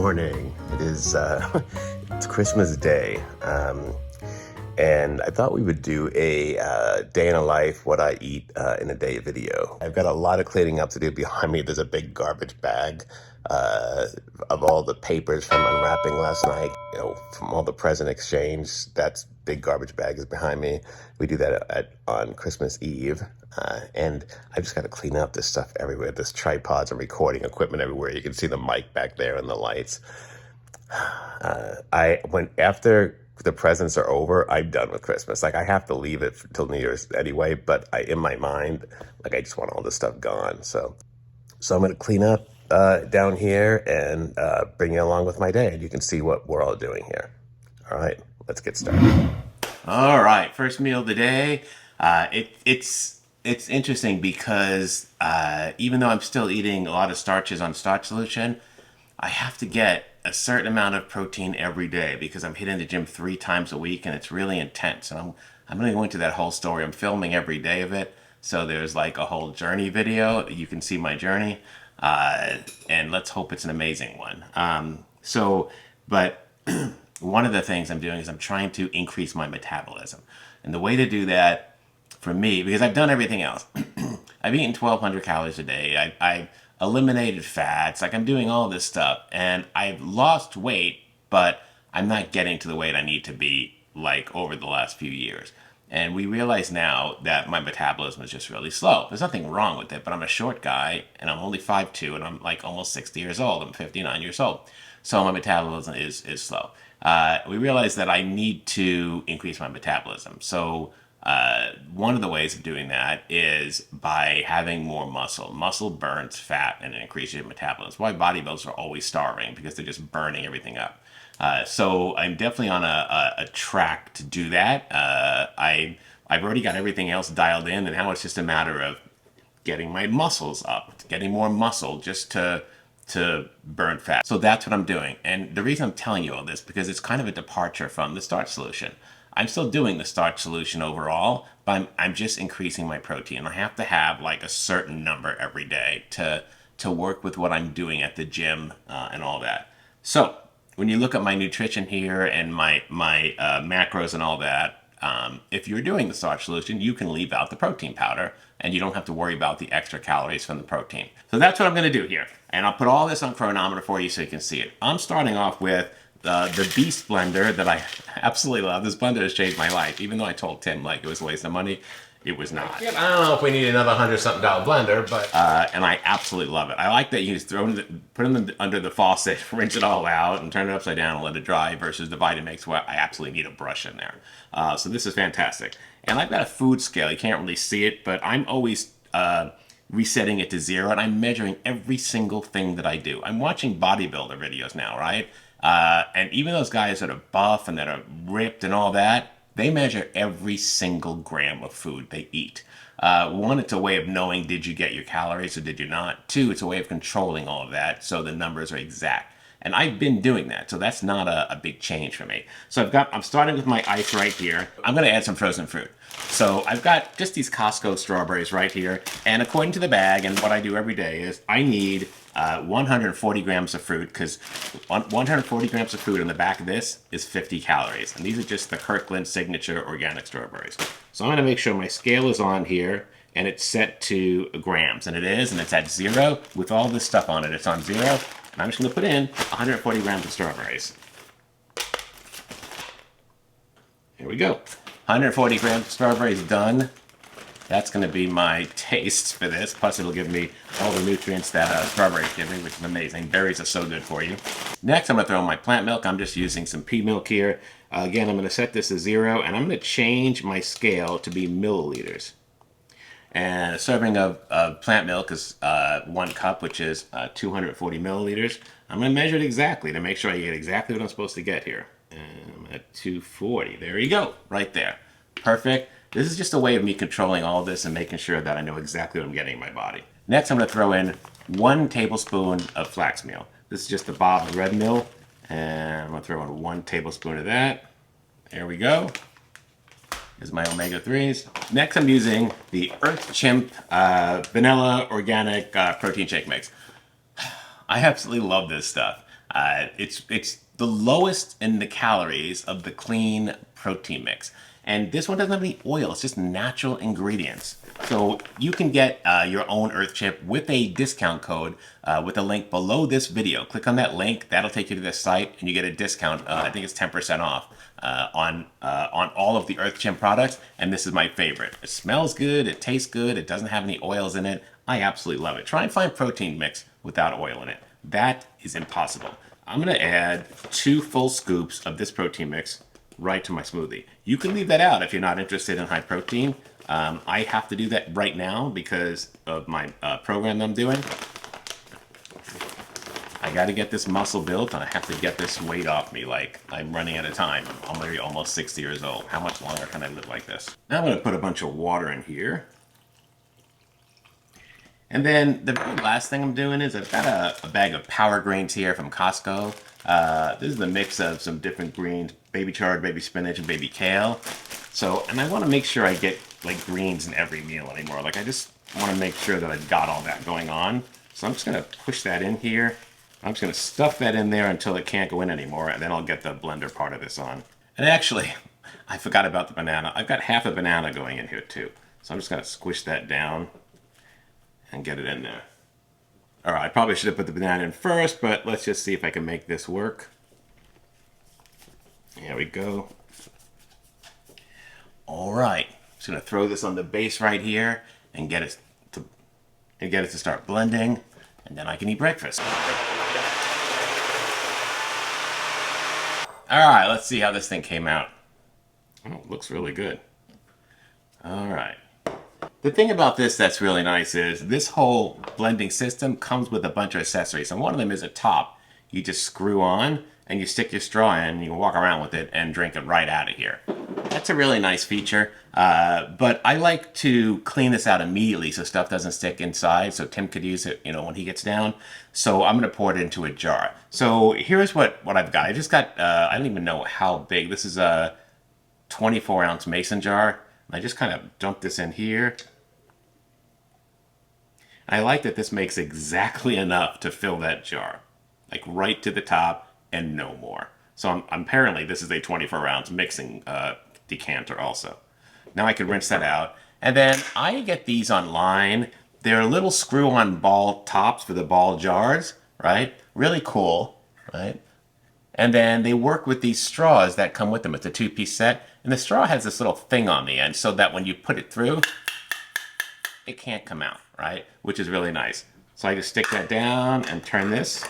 morning. It is it's Christmas Day, and I thought we would do a day in a life, what I eat in a day video. I've got a lot of cleaning up to do. Behind me, there's a big garbage bag of all the papers from unwrapping last night. You know, from all the present exchange. That's big garbage bag is behind me. We do that on Christmas Eve. And I just got to clean up this stuff everywhere. There's tripods and recording equipment everywhere. You can see the mic back there and the lights. After the presents are over, I'm done with Christmas. Like, I have to leave it till New Year's anyway, but in my mind, like, I just want all this stuff gone. So I'm going to clean up down here and bring you along with my day, and you can see what we're all doing here. All right, let's get started. All right, first meal of the day. It's interesting because even though I'm still eating a lot of starches on starch solution, I have to get a certain amount of protein every day because I'm hitting the gym 3 times a week and it's really intense. And I'm going to go into that whole story. I'm filming every day of it. So there's like a whole journey video. You can see my journey. And let's hope it's an amazing one. But one of the things I'm doing is I'm trying to increase my metabolism. And the way to do that for me, because I've done everything else. I've eaten 1,200 calories a day. I've eliminated fats. Like, I'm doing all this stuff. And I've lost weight, but I'm not getting to the weight I need to be, like, over the last few years. And we realize now that my metabolism is just really slow. There's nothing wrong with it, but I'm a short guy, and I'm only 5'2", and I'm, like, almost 60 years old. I'm 59 years old. So my metabolism is slow. We realize that I need to increase my metabolism. So one of the ways of doing that is by having more muscle. Muscle burns fat and it increases your metabolism. That's why bodybuilders are always starving, because they're just burning everything up. So I'm definitely on a track to do that. I've already got everything else dialed in, and now it's just a matter of getting my muscles up, getting more muscle just to burn fat. So that's what I'm doing. And the reason I'm telling you all this, because it's kind of a departure from the starch solution. I'm still doing the starch solution overall, but I'm just increasing my protein. I have to have like a certain number every day to work with what I'm doing at the gym and all that. So when you look at my nutrition here and my macros and all that, if you're doing the starch solution, you can leave out the protein powder and you don't have to worry about the extra calories from the protein. So that's what I'm going to do here. And I'll put all this on chronometer for you so you can see it. I'm starting off with the Beast blender that I absolutely love. This blender has changed my life. Even though I told Tim like it was a waste of money, it was not. I don't know if we need another $100-something blender, but and I absolutely love it. I like that you just put them under the faucet, rinse it all out, and turn it upside down and let it dry. Versus the Vitamix, where I absolutely need a brush in there. So this is fantastic. And I've got a food scale. You can't really see it, but I'm always resetting it to 0, and I'm measuring every single thing that I do. I'm watching bodybuilder videos now, right? And even those guys that are buff and that are ripped and all that, they measure every single gram of food they eat. 1, it's a way of knowing, did you get your calories or did you not? 2, it's a way of controlling all of that so the numbers are exact. And I've been doing that, so that's not a big change for me. So I'm starting with my ice right here. I'm going to add some frozen fruit. So I've got just these Costco strawberries right here. And according to the bag, and what I do every day is I need 140 grams of fruit, because 140 grams of fruit on the back of this is 50 calories. And these are just the Kirkland Signature Organic Strawberries. So I'm going to make sure my scale is on here and it's set to grams. And it is, and it's at 0 with all this stuff on it. It's on 0. And I'm just going to put in 140 grams of strawberries. Here we go. 140 grams of strawberries done. That's going to be my taste for this. Plus, it'll give me all the nutrients that strawberries give me, which is amazing. Berries are so good for you. Next, I'm going to throw in my plant milk. I'm just using some pea milk here. Again, I'm going to set this to 0, and I'm going to change my scale to be milliliters. And a serving of plant milk is 1 cup, which is 240 milliliters. I'm going to measure it exactly to make sure I get exactly what I'm supposed to get here. And I'm at 240. There you go, right there. Perfect. This is just a way of me controlling all this and making sure that I know exactly what I'm getting in my body. Next, I'm going to throw in 1 tablespoon of flax meal. This is just the Bob's Red Mill. And I'm going to throw in 1 tablespoon of that. There we go. Here's my omega-3s. Next, I'm using the Earth Chimp Vanilla Organic Protein Shake Mix. I absolutely love this stuff. It's the lowest in the calories of the clean protein mix. And this one doesn't have any oil. It's just natural ingredients. So you can get your own Earth Chip with a discount code with a link below this video. Click on that link. That'll take you to this site, and you get a discount. I think it's 10% off on all of the Earth Chip products. And this is my favorite. It smells good. It tastes good. It doesn't have any oils in it. I absolutely love it. Try and find protein mix without oil in it. That is impossible. I'm going to add 2 full scoops of this protein mix right to my smoothie. You can leave that out if you're not interested in high protein. I have to do that right now because of my program I'm doing. I got to get this muscle built, and I have to get this weight off me. Like, I'm running out of time. I'm already almost 60 years old. How much longer can I live like this? Now I'm going to put a bunch of water in here. And then the very last thing I'm doing is I've got a bag of power greens here from Costco. This is the mix of some different greens, baby chard, baby spinach, and baby kale. So, and I want to make sure I get like greens in every meal anymore. Like, I just want to make sure that I've got all that going on. So I'm just going to push that in here. I'm just going to stuff that in there until it can't go in anymore, and then I'll get the blender part of this on. And actually, I forgot about the banana. I've got half a banana going in here too. So I'm just going to squish that down and get it in there. All right, I probably should have put the banana in first, but let's just see if I can make this work. There we go. All right, just gonna throw this on the base right here and get it to start blending, and then I can eat breakfast. All right, let's see how this thing came out. Oh, it looks really good. All right. The thing about this that's really nice is this whole blending system comes with a bunch of accessories, and one of them is a top. You just screw on and you stick your straw in, and you can walk around with it and drink it right out of here. That's a really nice feature, but I like to clean this out immediately so stuff doesn't stick inside, so Tim could use it, when he gets down. So I'm going to pour it into a jar. So here's what I've got. I just got, I don't even know how big. This is a 24-ounce mason jar. I just kind of dump this in here. I like that this makes exactly enough to fill that jar, like right to the top and no more. So apparently this is a 24-ounce mixing decanter also. Now I can rinse that out. And then I get these online. They're little screw-on ball tops for the ball jars, right? Really cool, right? And then they work with these straws that come with them. It's a 2-piece set. And the straw has this little thing on the end so that when you put it through, it can't come out, right? Which is really nice. So I just stick that down and turn this.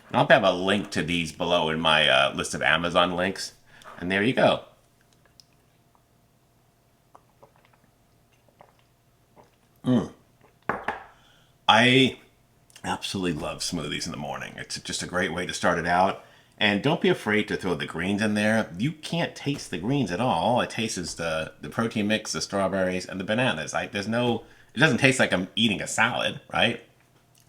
And I'll have a link to these below in my list of Amazon links. And there you go. I absolutely love smoothies in the morning. It's just a great way to start it out. And don't be afraid to throw the greens in there. You can't taste the greens at all. All it tastes is the protein mix, the strawberries, and the bananas. It doesn't taste like I'm eating a salad, right?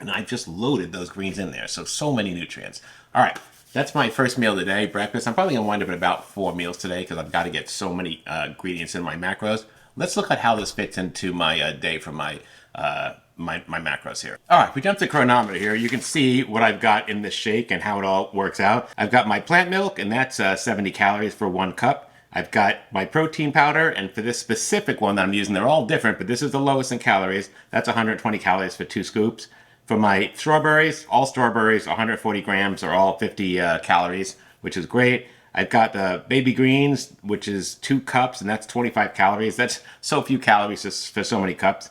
And I've just loaded those greens in there. So many nutrients. All right, that's my first meal today, breakfast. I'm probably gonna wind up at about 4 meals today because I've got to get so many ingredients in my macros. Let's look at how this fits into my day for my macros here. All right, we jumped the chronometer here. You can see what I've got in this shake and how it all works out. I've got my plant milk, and that's 70 calories for 1 cup. I've got my protein powder, and for this specific one that I'm using, they're all different, but this is the lowest in calories. That's 120 calories for 2 scoops. For my strawberries, all strawberries, 140 grams, are all 50 calories, which is great. I've got the baby greens, which is 2 cups, and that's 25 calories. That's so few calories for so many cups.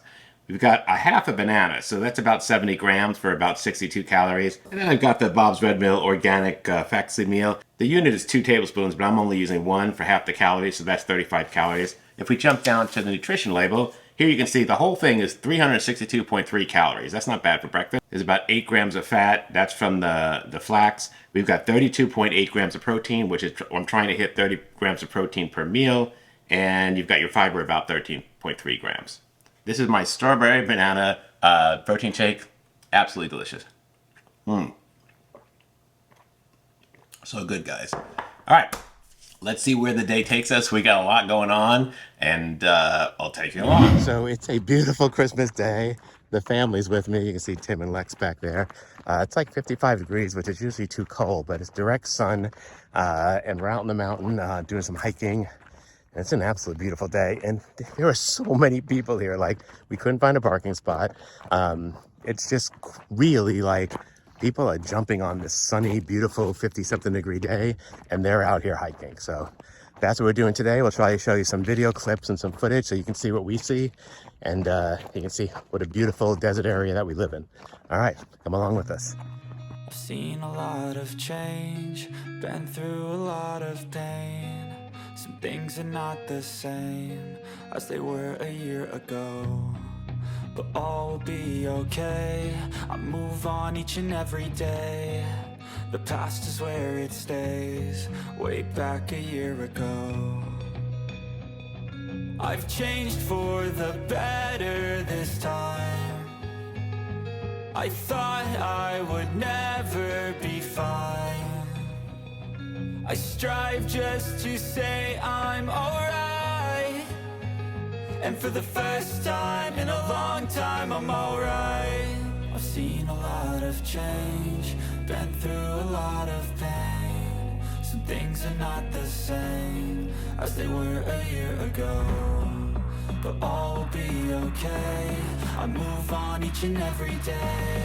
We've got a half a banana, so that's about 70 grams for about 62 calories. And then I've got the Bob's Red Mill Organic Flaxseed Meal. The unit is 2 tablespoons, but I'm only using 1 for half the calories, so that's 35 calories. If we jump down to the nutrition label, here you can see the whole thing is 362.3 calories. That's not bad for breakfast. There's about 8 grams of fat. That's from the flax. We've got 32.8 grams of protein, which is, I'm trying to hit 30 grams of protein per meal. And you've got your fiber about 13.3 grams. This is my strawberry banana protein shake. Absolutely delicious. So good, guys. All right, let's see where the day takes us. We got a lot going on, and I'll take you along. So it's a beautiful Christmas day. the family's with me. You can see Tim and Lex back there. It's like 55 degrees, which is usually too cold, but it's direct sun, and we're out in the mountain doing some hiking. It's an absolute beautiful day, and there are so many people here. Like, we couldn't find a parking spot. It's just really like people are jumping on this sunny, beautiful 50-something degree day, and they're out here hiking. So that's what we're doing today. We'll try to show you some video clips and some footage so you can see what we see, and you can see what a beautiful desert area that we live in. All right, come along with us. I've seen a lot of change, been through a lot of pain. Some things are not the same as they were a year ago, but all will be okay. I move on each and every day. The past is where it stays, way back a year ago. I've changed for the better this time. I thought I would never be fine. I strive just to say I'm alright, and for the first time in a long time I'm alright. I've seen a lot of change, been through a lot of pain. Some things are not the same as they were a year ago, but all will be okay. I move on each and every day.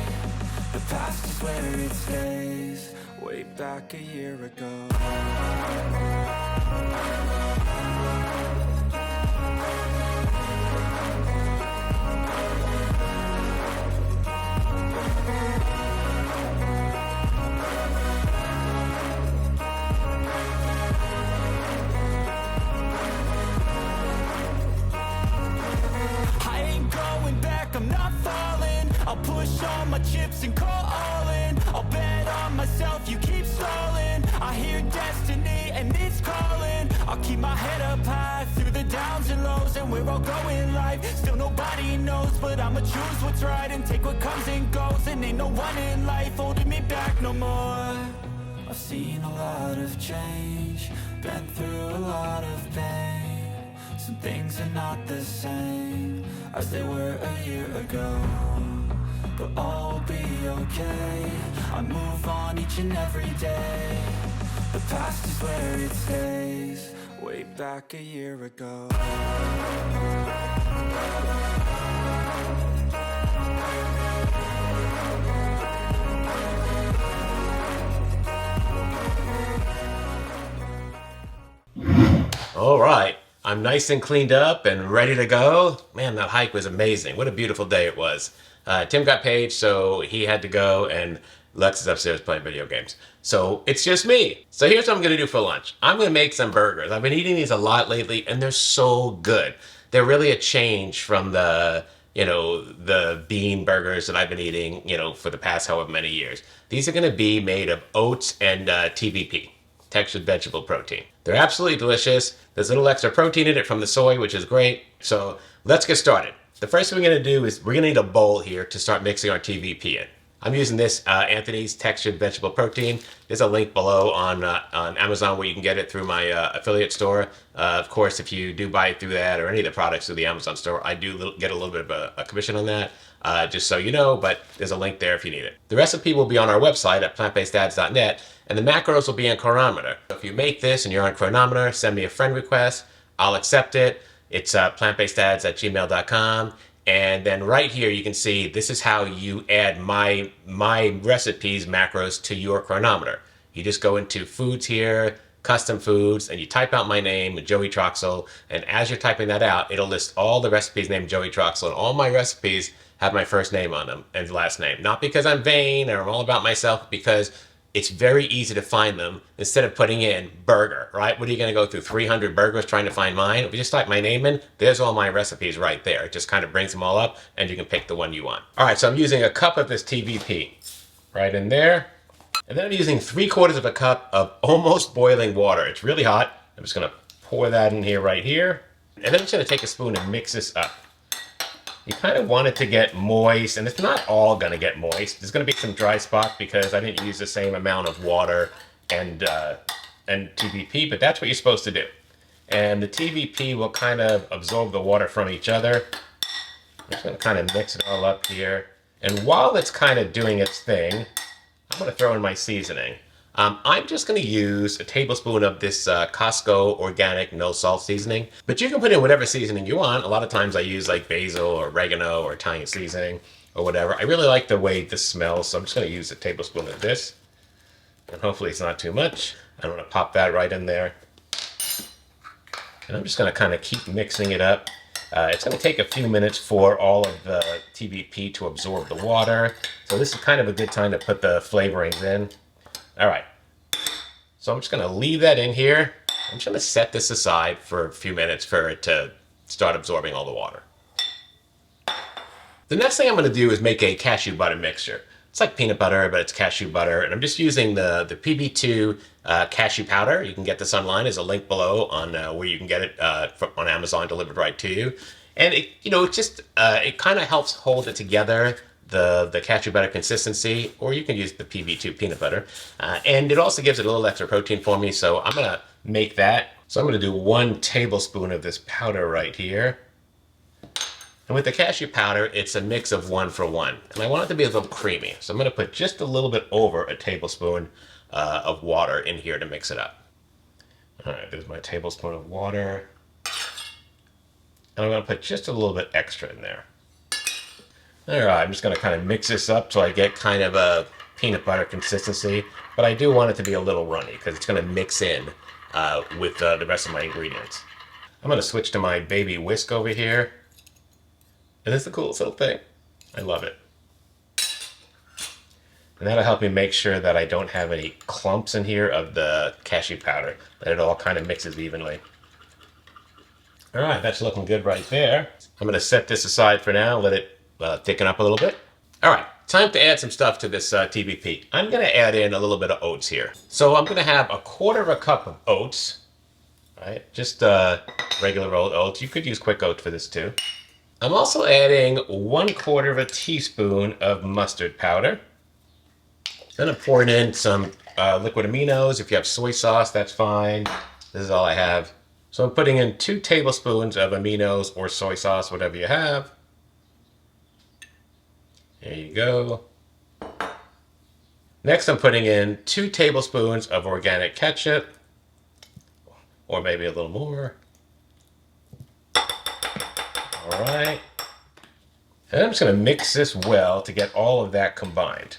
The past is where it stays, way back a year ago. I ain't going back, I'm not falling. I'll push all my chips and call all in. I'll bet on myself, you keep stalling. I hear destiny and it's calling. I'll keep my head up high through the downs and lows, and we're all going life. Still nobody knows, but I'ma choose what's right and take what comes and goes. And ain't no one in life holding me back no more. I've seen a lot of change, been through a lot of pain. Some things are not the same as they were a year ago, but all will be okay. I move on each and every day. The past is where it stays, way back a year ago. All right, I'm nice and cleaned up and ready to go. Man, that hike was amazing. What a beautiful day it was. Tim got paid, so he had to go, and Lex is upstairs playing video games. So it's just me. So here's what I'm gonna do for lunch. I'm gonna make some burgers. I've been eating these a lot lately, and they're so good. They're really a change from the bean burgers that I've been eating, for the past however many years. These are gonna be made of oats and TVP. Textured vegetable protein. They're absolutely delicious. There's a little extra protein in it from the soy, which is great. So let's get started. The first thing we're gonna do is we're gonna need a bowl here to start mixing our TVP in. I'm using this Anthony's Textured Vegetable Protein. There's a link below on Amazon where you can get it through my affiliate store. Of course, if you do buy it through that or any of the products through the Amazon store, I do get a little bit of a commission on that, just so you know, but there's a link there if you need it. The recipe will be on our website at plantbaseddads.net, and the macros will be in Chronometer. If you make this and you're on Chronometer, send me a friend request. I'll accept it. It's plantbaseddads@gmail.com. And then right here, you can see this is how you add my recipes macros to your Chronometer. You just go into foods here, custom foods, and you type out my name, Joey Troxel. And as you're typing that out, it'll list all the recipes named Joey Troxel. And all my recipes have my first name on them and last name. Not because I'm vain or I'm all about myself, but because it's very easy to find them instead of putting in burger, right? What are you going to go through 300 burgers trying to find mine? If you just type my name in, there's all my recipes right there. It just kind of brings them all up and you can pick the one you want. All right, so I'm using a cup of this TVP right in there. And then I'm using 3/4 of a cup of almost boiling water. It's really hot. I'm just going to pour that in here right here. And then I'm just going to take a spoon and mix this up. You kind of want it to get moist, and it's not all going to get moist. There's going to be some dry spots because I didn't use the same amount of water and TVP, but that's what you're supposed to do. And the TVP will kind of absorb the water from each other. I'm just going to kind of mix it all up here. And while it's kind of doing its thing, I'm going to throw in my seasoning. I'm just going to use a tablespoon of this Costco organic no salt seasoning, but you can put in whatever seasoning you want. A lot of times I use like basil or oregano or Italian seasoning or whatever. I really like the way this smells, so I'm just going to use a tablespoon of this, and hopefully it's not too much. I'm going to pop that right in there, and I'm just going to kind of keep mixing it up. It's going to take a few minutes for all of the TBP to absorb the water, so this is kind of a good time to put the flavorings in. All right, so I'm just going to leave that in here. I'm just going to set this aside for a few minutes for it to start absorbing all the water. The next thing I'm going to do is make a cashew butter mixture. It's like peanut butter, but it's cashew butter, and I'm just using the PB2 cashew powder. You can get this online. There's a link below on where you can get it on Amazon, delivered right to you. And it, it kind of helps hold it together, the cashew butter consistency, or you can use the PB2 peanut butter. And it also gives it a little extra protein for me, so I'm going to make that. So I'm going to do 1 tablespoon of this powder right here. And with the cashew powder, it's a mix of 1 for 1. And I want it to be a little creamy. So I'm going to put just a little bit over a tablespoon of water in here to mix it up. All right, there's my tablespoon of water. And I'm going to put just a little bit extra in there. All right, I'm just going to kind of mix this up so I get kind of a peanut butter consistency. But I do want it to be a little runny because it's going to mix in with the rest of my ingredients. I'm going to switch to my baby whisk over here. And it's the coolest little thing. I love it. And that'll help me make sure that I don't have any clumps in here of the cashew powder, that it all kind of mixes evenly. All right, that's looking good right there. I'm going to set this aside for now, let it thicken up a little bit. All right, time to add some stuff to this TBP. I'm going to add in a little bit of oats here. So I'm going to have 1/4 cup of oats, right? Just regular old oats. You could use quick oats for this too. I'm also adding 1/4 teaspoon of mustard powder. Then I'm pouring in some liquid aminos. If you have soy sauce, that's fine. This is all I have. So I'm putting in 2 tablespoons of aminos or soy sauce, whatever you have. There you go. Next, I'm putting in 2 tablespoons of organic ketchup, or maybe a little more. All right. And I'm just going to mix this well to get all of that combined.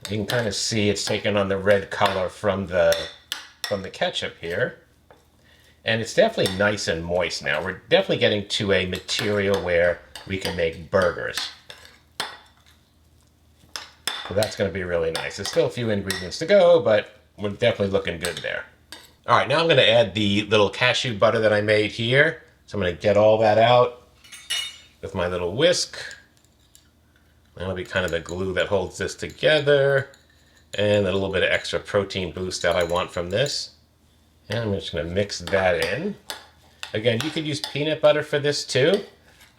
You can kind of see it's taken on the red color from the ketchup here. And it's definitely nice and moist now. We're definitely getting to a material where we can make burgers. So that's going to be really nice. There's still a few ingredients to go, but we're definitely looking good there. All right, now I'm going to add the little cashew butter that I made here. So I'm going to get all that out with my little whisk. That'll be kind of the glue that holds this together. And a little bit of extra protein boost that I want from this. And I'm just going to mix that in. Again, you could use peanut butter for this too.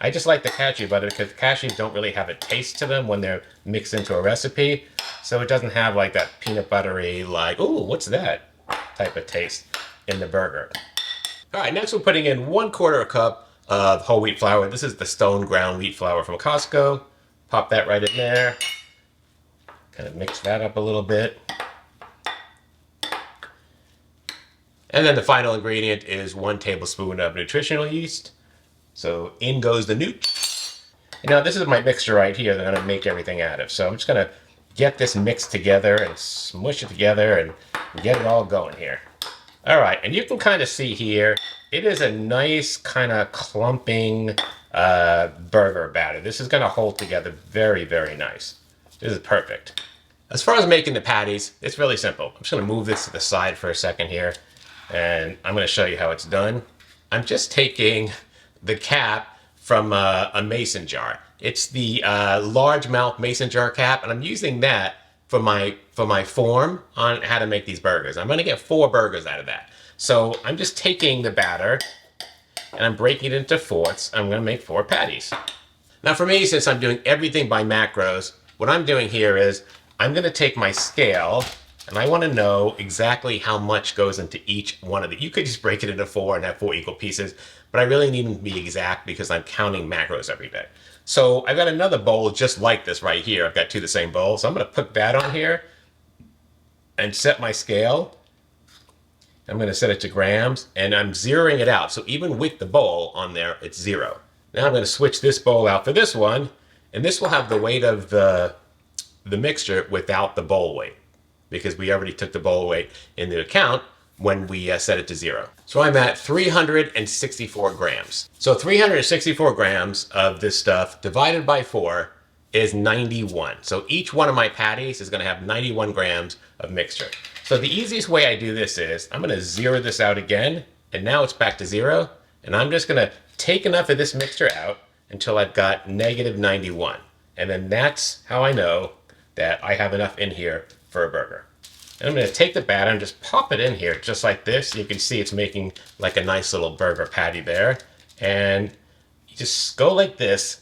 I just like the cashew butter because cashews don't really have a taste to them when they're mixed into a recipe. So it doesn't have like that peanut buttery, like, ooh, what's that type of taste in the burger. All right, next we're putting in 1/4 cup of whole wheat flour. This is the stone ground wheat flour from Costco. Pop that right in there. Kind of mix that up a little bit. And then the final ingredient is 1 tablespoon of nutritional yeast. So in goes the newt. And now this is my mixture right here that I'm going to make everything out of. So I'm just going to get this mixed together and smush it together and get it all going here. All right, and you can kind of see here, it is a nice kind of clumping burger batter. This is going to hold together very, very nice. This is perfect. As far as making the patties, it's really simple. I'm just going to move this to the side for a second here, and I'm going to show you how it's done. I'm just taking the cap from a mason jar. It's the largemouth mason jar cap, and I'm using that for my form on how to make these burgers. I'm going to get 4 burgers out of that. So I'm just taking the batter and I'm breaking it into fourths. I'm going to make 4 patties. Now for me, since I'm doing everything by macros, what I'm doing here is I'm going to take my scale and I want to know exactly how much goes into each one of the. You could just break it into 4 and have 4 equal pieces, but I really need them to be exact because I'm counting macros every day. So I've got another bowl just like this right here. I've got two of the same bowl. So I'm going to put that on here and set my scale. I'm going to set it to grams, and I'm zeroing it out. So even with the bowl on there, it's 0. Now I'm going to switch this bowl out for this one, and this will have the weight of the mixture without the bowl weight, because we already took the bowl weight into account when we set it to 0. So I'm at 364 grams. So 364 grams of this stuff divided by 4 is 91. So each one of my patties is going to have 91 grams of mixture. So the easiest way I do this is I'm going to zero this out again, and now it's back to 0. And I'm just going to take enough of this mixture out until I've got negative 91. And then that's how I know that I have enough in here for a burger. And I'm going to take the batter and just pop it in here just like this. You can see it's making like a nice little burger patty there. And you just go like this,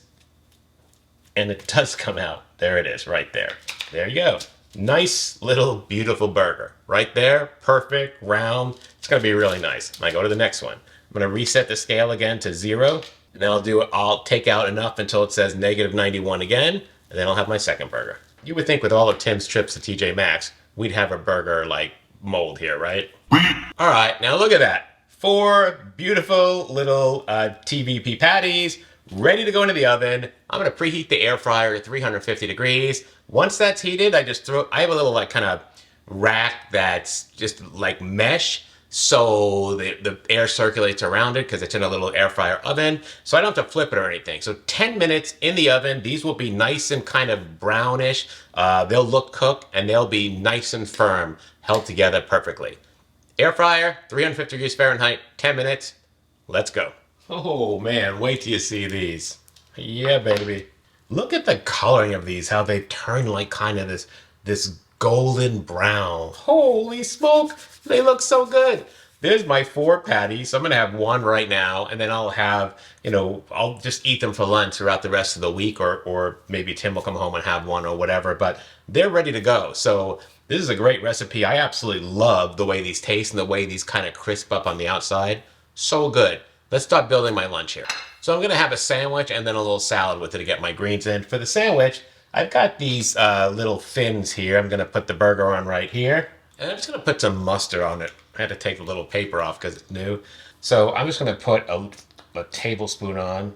and it does come out. There it is right there. There you go. Nice little beautiful burger right there. Perfect, round. It's going to be really nice. And I go to the next one. I'm going to reset the scale again to 0. And then I'll take out enough until it says negative 91 again. And then I'll have my second burger. You would think with all of Tim's trips to TJ Maxx, we'd have a burger like mold here, right? All right, now look at that. 4 beautiful little TVP patties ready to go into the oven. I'm gonna preheat the air fryer at 350 degrees. Once that's heated, I have a little like kind of rack that's just like mesh, so the air circulates around it because it's in a little air fryer oven, so I don't have to flip it or anything. So 10 minutes in the oven. These will be nice and kind of brownish. They'll look cooked, and they'll be nice and firm, held together perfectly. Air fryer, 350 degrees Fahrenheit, 10 minutes. Let's go. Oh man, wait till you see these. Yeah, baby. Look at the coloring of these, how they turn like kind of this golden brown. Holy smoke, they look so good. There's my 4 patties. I'm going to have one right now, and then I'll have, I'll just eat them for lunch throughout the rest of the week, or maybe Tim will come home and have one or whatever, but they're ready to go. So this is a great recipe. I absolutely love the way these taste and the way these kind of crisp up on the outside. So good. Let's start building my lunch here. So I'm going to have a sandwich and then a little salad with it to get my greens in. For the sandwich, I've got these little fins here. I'm going to put the burger on right here. And I'm just going to put some mustard on it. I had to take the little paper off because it's new. So I'm just going to put a tablespoon on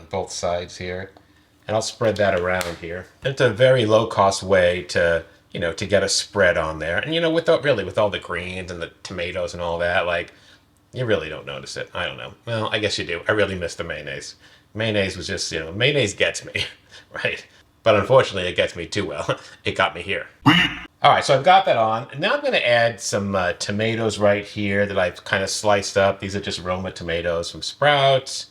both sides here. And I'll spread that around here. It's a very low-cost way to, to get a spread on there. And, with all the greens and the tomatoes and all that, like, you really don't notice it. I don't know. Well, I guess you do. I really miss the mayonnaise. Mayonnaise was just, mayonnaise gets me, right? But unfortunately, it gets me too well. It got me here. All right, so I've got that on. And now I'm going to add some tomatoes right here that I've kind of sliced up. These are just Roma tomatoes from Sprouts.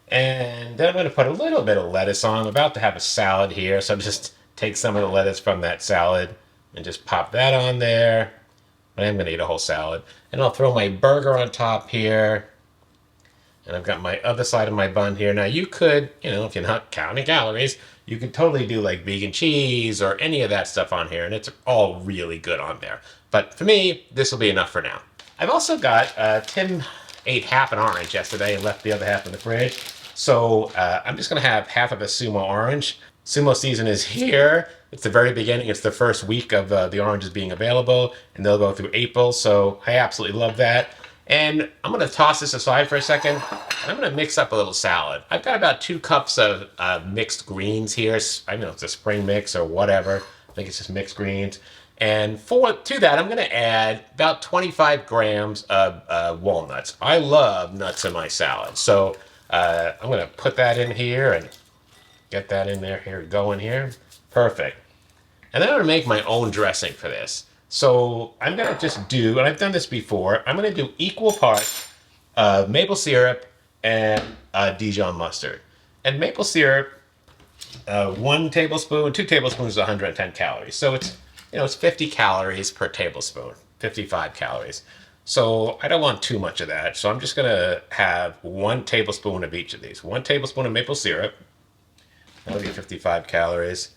And then I'm going to put a little bit of lettuce on. I'm about to have a salad here, so I'm just take some of the lettuce from that salad and just pop that on there. I am going to eat a whole salad. And I'll throw my burger on top here. And I've got my other side of my bun here. Now you could, if you're not counting calories, you could totally do like vegan cheese or any of that stuff on here. And it's all really good on there. But for me, this will be enough for now. I've also got, Tim ate half an orange yesterday and left the other half in the fridge. So I'm just going to have half of a Sumo orange. Sumo season is here. It's the very beginning. It's the first week of the oranges being available, and they'll go through April. So I absolutely love that. And I'm going to toss this aside for a second. And I'm going to mix up a little salad. I've got about 2 cups of mixed greens here. I don't know if it's a spring mix or whatever. I think it's just mixed greens. And to that, I'm going to add about 25 grams of walnuts. I love nuts in my salad. So I'm going to put that in here and get that in there. Here, going here. Perfect. And then I'm going to make my own dressing for this. So I'm going to just do, and I've done this before, I'm going to do equal parts of maple syrup and Dijon mustard. And maple syrup, 1 tablespoon, 2 tablespoons is 110 calories. So it's, it's 50 calories per tablespoon, 55 calories. So I don't want too much of that. So I'm just going to have 1 tablespoon of each of these. 1 tablespoon of maple syrup. That'll be 55 calories.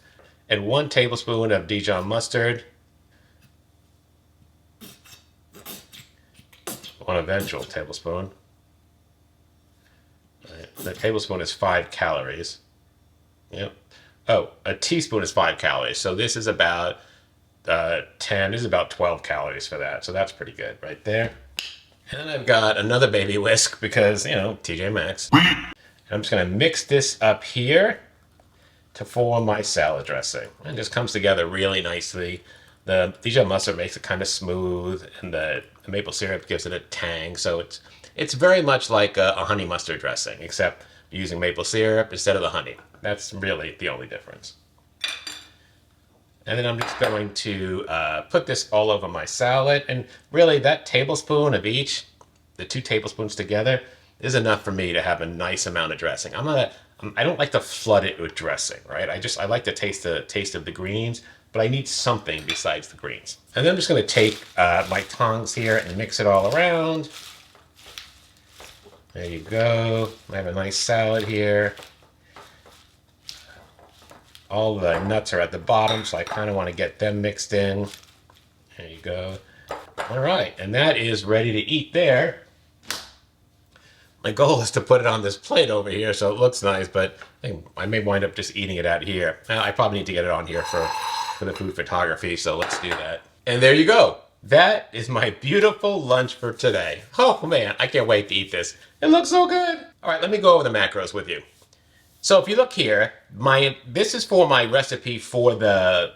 And 1 tablespoon of Dijon mustard. 1 eventual tablespoon. Right. The tablespoon is 5 calories. Yep. Oh, a teaspoon is 5 calories. So this is about 10. This is about 12 calories for that. So that's pretty good right there. And I've got another baby whisk because, you know, TJ Maxx. I'm just going to mix this up here to form my salad dressing. And it just comes together really nicely. The Dijon mustard makes it kind of smooth, and the maple syrup gives it a tang. So it's very much like a honey mustard dressing, except using maple syrup instead of the honey. That's really the only difference. And then I'm just going to put this all over my salad. And really, that tablespoon of each, the 2 tablespoons together, is enough for me to have a nice amount of dressing. I don't like to flood it with dressing, right? I like to taste the taste of the greens, but I need something besides the greens. And then I'm just going to take my tongs here and mix it all around. There you go. I have a nice salad here. All the nuts are at the bottom, so I kind of want to get them mixed in. There you go. All right, and that is ready to eat there. My goal is to put it on this plate over here so it looks nice, but I may wind up just eating it out here. I probably need to get it on here for the food photography, so let's do that. And there you go. That is my beautiful lunch for today. Oh man, I can't wait to eat this. It looks so good. All right, let me go over the macros with you. So if you look here, this is for my recipe for the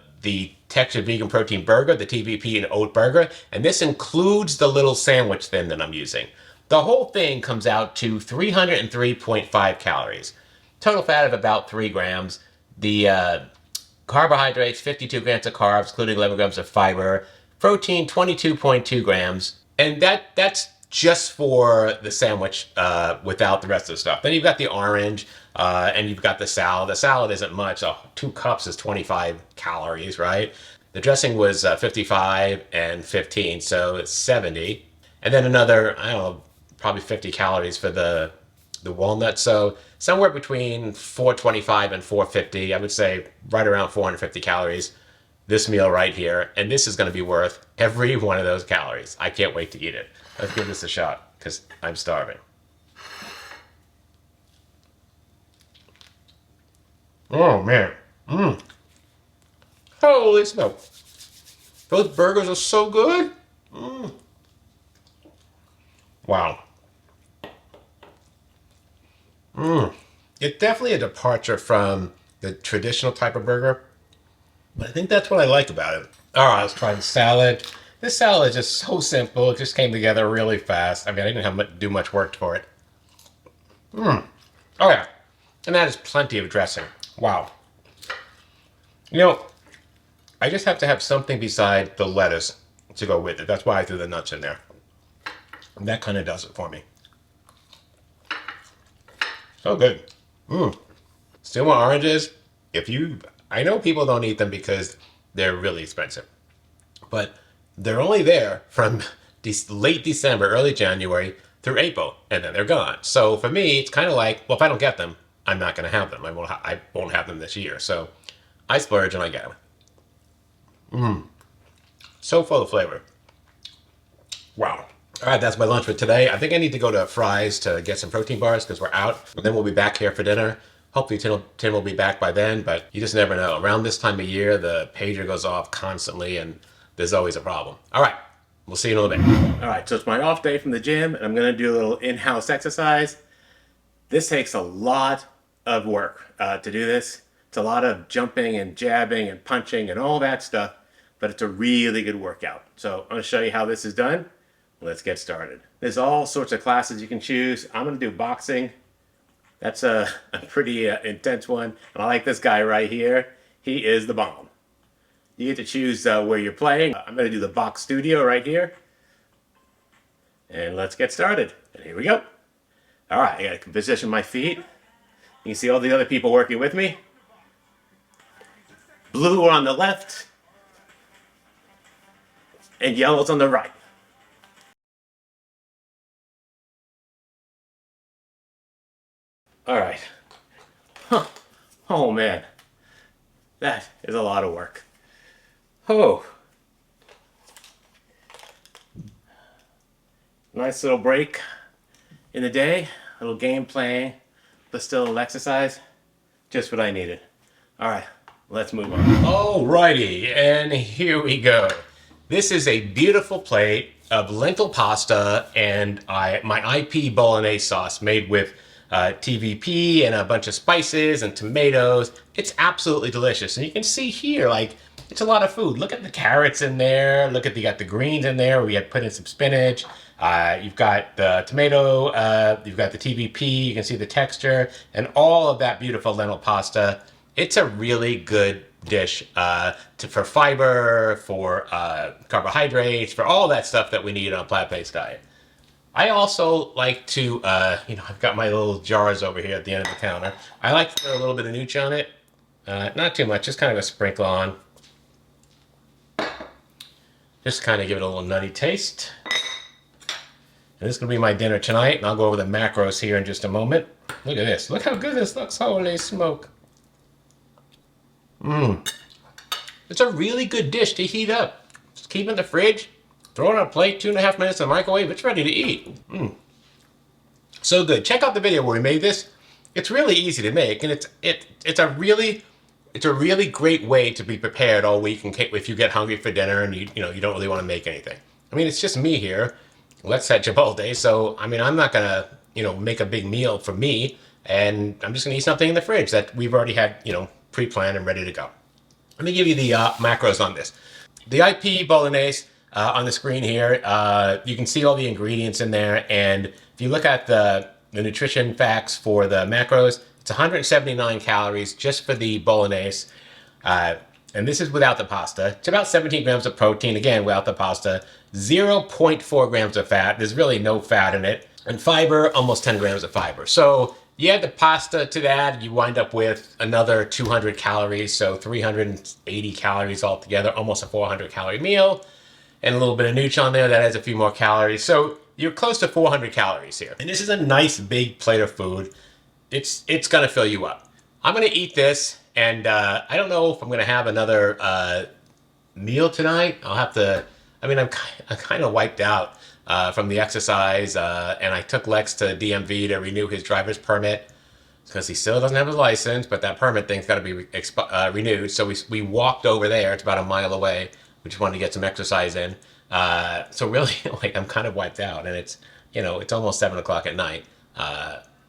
textured vegan protein burger, the TVP and oat burger, and this includes the little sandwich thin that I'm using. The whole thing comes out to 303.5 calories. Total fat of about 3 grams. The carbohydrates, 52 grams of carbs, including 11 grams of fiber. Protein, 22.2 grams. And that's just for the sandwich without the rest of the stuff. Then you've got the orange and you've got the salad. The salad isn't much. 2 cups is 25 calories, right? The dressing was 55 and 15, so it's 70. And then another, I don't know, probably 50 calories for the walnut. So somewhere between 425 and 450, I would say right around 450 calories, this meal right here. And this is going to be worth every one of those calories. I can't wait to eat it. Let's give this a shot because I'm starving. Oh man. Holy smoke. Those burgers are so good. Wow. It's definitely a departure from the traditional type of burger, but I think that's what I like about it. All right, let's try the salad. This salad is just so simple. It just came together really fast. I mean, I didn't have to do much work for it. Oh yeah, and that is plenty of dressing. Wow. You know, I just have to have something beside the lettuce to go with it. That's why I threw the nuts in there. And that kind of does it for me. So good. Still more oranges. I know people don't eat them because they're really expensive, but they're only there from late December, early January through April, and then they're gone. So for me, it's kind of like, well, if I don't get them, I'm not going to have them. I won't have them this year. So I splurge and I get them. So full of flavor. Wow. All right, that's my lunch for today. I think I need to go to Fry's to get some protein bars because we're out. And then we'll be back here for dinner. Hopefully Tim will be back by then, but you just never know. Around this time of year, the pager goes off constantly and there's always a problem. All right, we'll see you in a little bit. All right, so it's my off day from the gym and I'm gonna do a little in-house exercise. This takes a lot of work to do this. It's a lot of jumping and jabbing and punching and all that stuff, but it's a really good workout. So I'm gonna show you how this is done. Let's get started. There's all sorts of classes you can choose. I'm gonna do boxing. That's a pretty intense one. And I like this guy right here. He is the bomb. You get to choose where you're playing. I'm gonna do the box studio right here. And let's get started. And here we go. All right, I gotta position my feet. You can see all the other people working with me. Blue on the left. And yellow's on the right. All right. Oh man, that is a lot of work. Oh. Nice little break in the day, a little game playing, but still Lexx size. Just what I needed. All right, let's move on. Alrighty, and here we go. This is a beautiful plate of lentil pasta and my IP bolognese sauce made with TVP and a bunch of spices and tomatoes. It's absolutely delicious. And you can see here, like, it's a lot of food. Look at the carrots in there. Look at, you got the greens in there. We had put in some spinach. You've got the tomato. You've got the TVP. You can see the texture and all of that beautiful lentil pasta. It's a really good dish for fiber, for carbohydrates, for all that stuff that we need on a plant-based diet. I also like to, I've got my little jars over here at the end of the counter. I like to throw a little bit of nooch on it. Not too much, just kind of a sprinkle on. Just kind of give it a little nutty taste. And this is going to be my dinner tonight, and I'll go over the macros here in just a moment. Look at this. Look how good this looks. Holy smoke. It's a really good dish to heat up. Just keep it in the fridge, throw it on a plate, 2.5 minutes in the microwave, it's ready to eat. So good. Check out the video where we made this. It's really easy to make, and it's a really great way to be prepared all week if you get hungry for dinner and you don't really want to make anything. I mean, it's just me here. Let's set Chipotle, so I mean, I'm not gonna make a big meal for me, and I'm just gonna eat something in the fridge that we've already had pre-planned and ready to go. Let me give you the macros on this. The IP bolognese on the screen here, you can see all the ingredients in there, and if you look at the nutrition facts for the macros, it's 179 calories just for the bolognese, and this is without the pasta. It's about 17 grams of protein, again, without the pasta, 0.4 grams of fat. There's really no fat in it, and fiber, almost 10 grams of fiber. So you add the pasta to that, you wind up with another 200 calories, so 380 calories altogether, almost a 400 calorie meal, and a little bit of nooch on there, that adds a few more calories. So you're close to 400 calories here. And this is a nice big plate of food. It's gonna fill you up. I'm gonna eat this, and I don't know if I'm gonna have another meal tonight. I'll have to, I'm kind of wiped out from the exercise, and I took Lexx to DMV to renew his driver's permit because he still doesn't have his license, but that permit thing's got to be renewed. So we walked over there. It's about a mile away. We just wanted to get some exercise in. So really, like, I'm kind of wiped out, and it's it's almost 7 o'clock at night.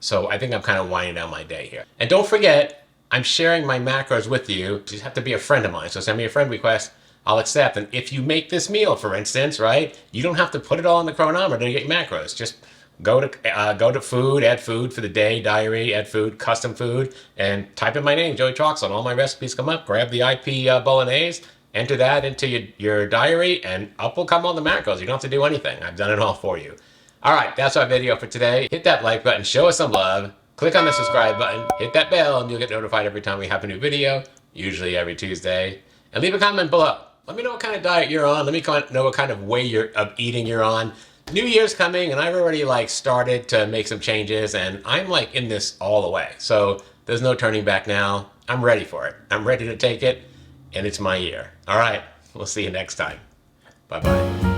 So I think I'm kind of winding down my day here. And don't forget, I'm sharing my macros with you. You just have to be a friend of mine. So send me a friend request. I'll accept. And if you make this meal, for instance, right, you don't have to put it all in the chronometer to get macros. Just go to food, add food for the day, diary, add food, custom food, and type in my name, Joey Troxel, and all my recipes come up. Grab the IP bolognese, enter that into your diary, and up will come all the macros. You don't have to do anything. I've done it all for you. All right, that's our video for today. Hit that like button, show us some love, click on the subscribe button, hit that bell, and you'll get notified every time we have a new video, usually every Tuesday. And leave a comment below. Let me know what kind of diet you're on. Let me know what kind of way of eating you're on. New Year's coming, and I've already started to make some changes, and I'm in this all the way. So there's no turning back now. I'm ready for it. I'm ready to take it, and it's my year. All right, we'll see you next time. Bye-bye.